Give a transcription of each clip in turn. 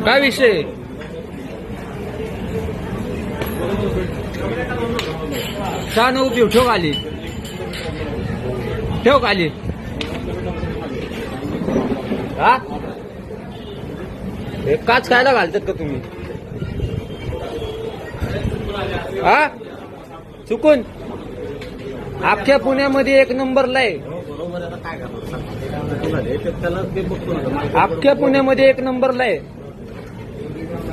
काय विषय? छान उभी ठेव खाली, ठेव खाली. हा हे काच खायला घालतात का तुम्ही? हा चुकून अख्ख्या पुण्यामध्ये एक नंबरला आहे. अख्ख्या पुण्यामध्ये एक नंबरला आहे.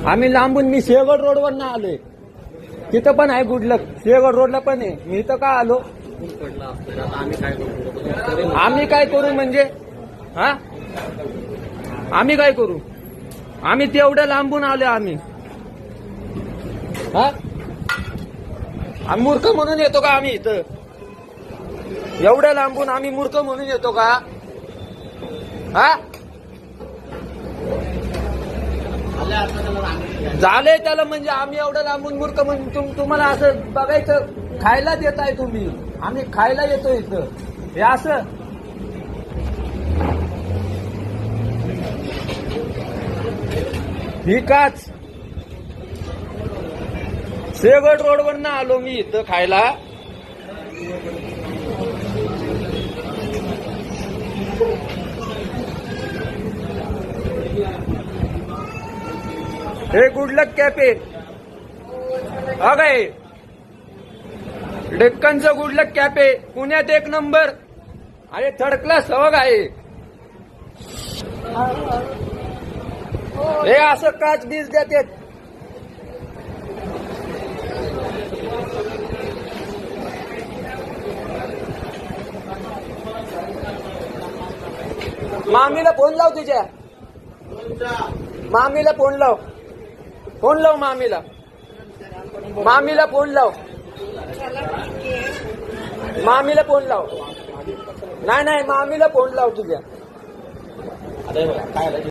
आम्ही लांबून, मी सिंहगड रोडवर ना आलोय. तिथं पण आहे गुड लक, सिंहगड रोडला पण आहे. मी इथं का आलो? आम्ही काय करू म्हणजे? हा आम्ही काय करू? आम्ही तेवढं लांबून आलोय. आम्ही हा आम्ही मूर्ख म्हणून येतो का? आम्ही इथं एवढ्या लांबून आम्ही मूर्ख म्हणून येतो का? हा झालंय त्याला म्हणजे आम्ही एवढं लांबून मूर्ख म्हणून तुम्हाला असं बघायचं, खायला देताय तुम्ही. आम्ही खायला येतो इथं, हे असं. ही काच सिंहगड रोडवर ना आलो मी इथं खायला. हे गुड लक कॅफे अगय, डेक्कनचं गुड लक कॅफे पुण्यात एक नंबर. अरे थर्ड क्लास हवं आहे. हे असं काच बीज देतात. मामीला फोन लाव, तुझ्या मामीला फोन लाव, फोन लाव मामीला, मामीला फोन लाव, मामीला फोन लाव. नाही नाही, मामीला फोन लाव तुझ्या.